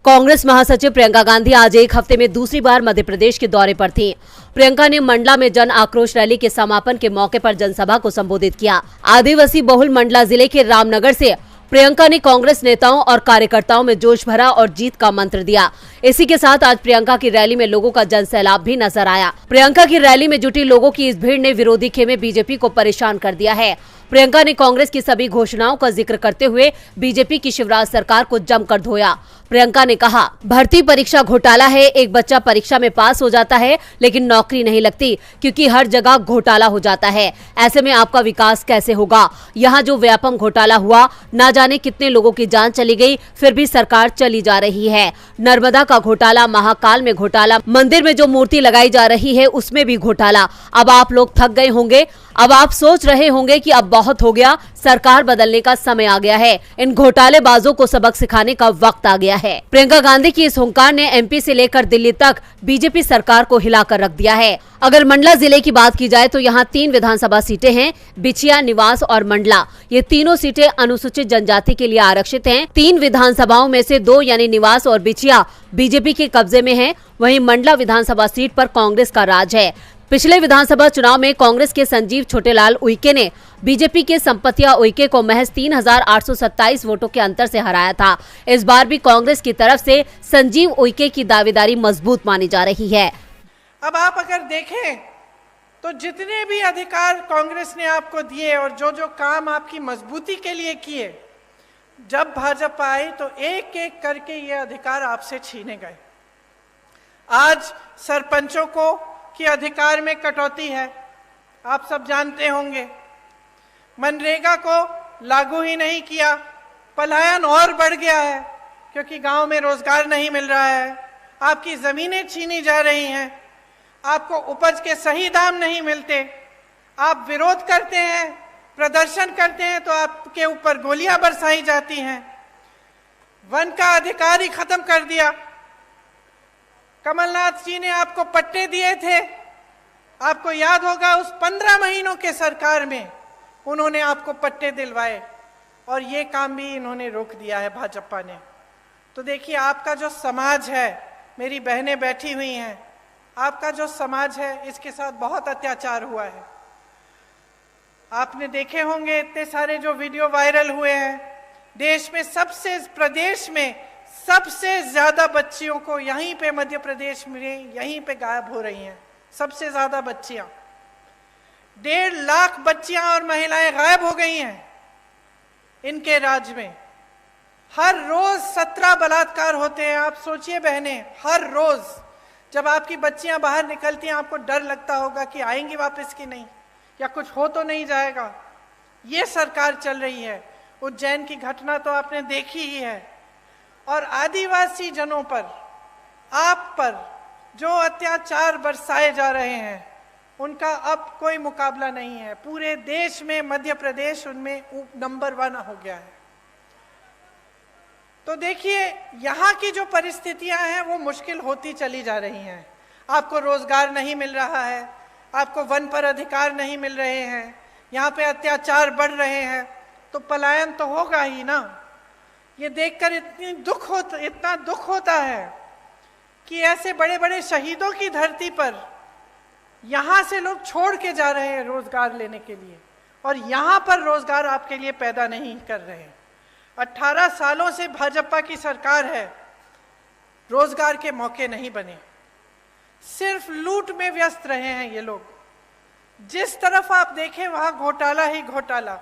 कांग्रेस महासचिव प्रियंका गांधी आज एक हफ्ते में दूसरी बार मध्य प्रदेश के दौरे पर थीं। प्रियंका ने मंडला में जन आक्रोश रैली के समापन के मौके पर जनसभा को संबोधित किया। आदिवासी बहुल मंडला जिले के रामनगर से प्रियंका ने कांग्रेस नेताओं और कार्यकर्ताओं में जोश भरा और जीत का मंत्र दिया। इसी के साथ आज प्रियंका की रैली में लोगों का जनसैलाब भी नजर आया। प्रियंका की रैली में जुटी लोगों की इस भीड़ ने विरोधी खेमे बीजेपी को परेशान कर दिया है। प्रियंका ने कांग्रेस की सभी घोषणाओं का जिक्र करते हुए बीजेपी की शिवराज सरकार को जमकर धोया। प्रियंका ने कहा, भर्ती परीक्षा घोटाला है। एक बच्चा परीक्षा में पास हो जाता है लेकिन नौकरी नहीं लगती क्योंकि हर जगह घोटाला हो जाता है। ऐसे में आपका विकास कैसे होगा? यहाँ जो व्यापम घोटाला हुआ, ना जाने कितने लोगों की जान चली गई, फिर भी सरकार चली जा रही है। नर्मदा का घोटाला, महाकाल में घोटाला, मंदिर में जो मूर्ति लगाई जा रही है उसमें भी घोटाला। अब आप लोग थक गए होंगे, अब आप सोच रहे होंगे कि अब बहुत हो गया, सरकार बदलने का समय आ गया है। इन घोटालेबाजों को सबक सिखाने का वक्त आ गया है। प्रियंका गांधी की इस हुंकार ने एमपी से लेकर दिल्ली तक बीजेपी सरकार को हिलाकर रख दिया है। अगर मंडला जिले की बात की जाए तो यहाँ 3 विधानसभा सीटें हैं, बिछिया, निवास और मंडला। ये तीनों सीटें अनुसूचित जनजाति के लिए आरक्षित हैं। 3 विधानसभाओं में से 2 यानी निवास और बिछिया बीजेपी के कब्जे में है। वहीं मंडला विधानसभा सीट पर कांग्रेस का राज है। पिछले विधानसभा चुनाव में कांग्रेस के संजीव छोटेलाल उइके ने बीजेपी के संपतिया उइके को महज 3,827 वोटों के अंतर से हराया था। इस बार भी कांग्रेस की तरफ से संजीव उइके की दावेदारी मजबूत मानी जा रही है। अब आप अगर देखें तो जितने भी अधिकार कांग्रेस ने आपको दिए और जो जो काम आपकी मजबूती के लिए किए, जब भाजपा आई तो एक एक करके ये अधिकार आपसे छीने गए। आज सरपंचों को कि अधिकार में कटौती है, आप सब जानते होंगे। मनरेगा को लागू ही नहीं किया, पलायन और बढ़ गया है क्योंकि गांव में रोजगार नहीं मिल रहा है। आपकी जमीनें छीनी जा रही हैं, आपको उपज के सही दाम नहीं मिलते। आप विरोध करते हैं, प्रदर्शन करते हैं तो आपके ऊपर गोलियां बरसाई जाती हैं। वन का अधिकार ही खत्म कर दिया। कमलनाथ जी ने आपको पट्टे दिए थे, आपको याद होगा उस 15 महीनों के सरकार में उन्होंने आपको पट्टे दिलवाए और ये काम भी इन्होंने रोक दिया है भाजपा ने। तो देखिए, आपका जो समाज है, मेरी बहनें बैठी हुई हैं, आपका जो समाज है इसके साथ बहुत अत्याचार हुआ है। आपने देखे होंगे इतने सारे जो वीडियो वायरल हुए हैं। देश में प्रदेश में सबसे ज्यादा बच्चियों को यहीं पे मध्य प्रदेश में यहीं पे गायब हो रही हैं। सबसे ज्यादा बच्चियां, 1.5 लाख बच्चियां और महिलाएं गायब हो गई हैं इनके राज्य में। हर रोज 17 बलात्कार होते हैं। आप सोचिए बहनें, हर रोज जब आपकी बच्चियां बाहर निकलती हैं आपको डर लगता होगा कि आएंगी वापस कि नहीं, या कुछ हो तो नहीं जाएगा। ये सरकार चल रही है। उज्जैन की घटना तो आपने देखी ही है। और आदिवासी जनों पर, आप पर जो अत्याचार बरसाए जा रहे हैं उनका अब कोई मुकाबला नहीं है। पूरे देश में मध्य प्रदेश उनमें नंबर 1 हो गया है। तो देखिए, यहाँ की जो परिस्थितियां हैं वो मुश्किल होती चली जा रही हैं। आपको रोजगार नहीं मिल रहा है, आपको वन पर अधिकार नहीं मिल रहे हैं, यहाँ पे अत्याचार बढ़ रहे हैं, तो पलायन तो होगा ही ना। ये देखकर इतना दुख होता है कि ऐसे बड़े बड़े शहीदों की धरती पर यहाँ से लोग छोड़ के जा रहे हैं रोजगार लेने के लिए, और यहाँ पर रोजगार आपके लिए पैदा नहीं कर रहे हैं। 18 सालों से भाजपा की सरकार है, रोजगार के मौके नहीं बने, सिर्फ लूट में व्यस्त रहे हैं ये लोग। जिस तरफ आप देखें वहां घोटाला ही घोटाला।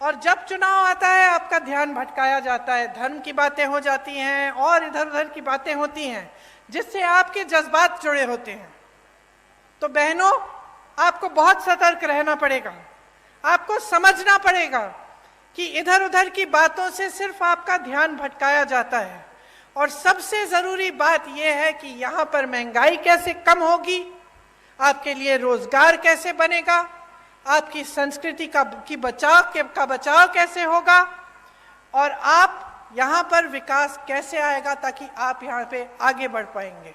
और जब चुनाव आता है आपका ध्यान भटकाया जाता है, धर्म की बातें हो जाती हैं और इधर उधर की बातें होती हैं जिससे आपके जज्बात जुड़े होते हैं। तो बहनों, आपको बहुत सतर्क रहना पड़ेगा। आपको समझना पड़ेगा कि इधर उधर की बातों से सिर्फ आपका ध्यान भटकाया जाता है। और सबसे जरूरी बात यह है कि यहाँ पर महंगाई कैसे कम होगी, आपके लिए रोजगार कैसे बनेगा, आपकी संस्कृति का बचाव कैसे होगा, और आप यहाँ पर विकास कैसे आएगा ताकि आप यहाँ पे आगे बढ़ पाएंगे।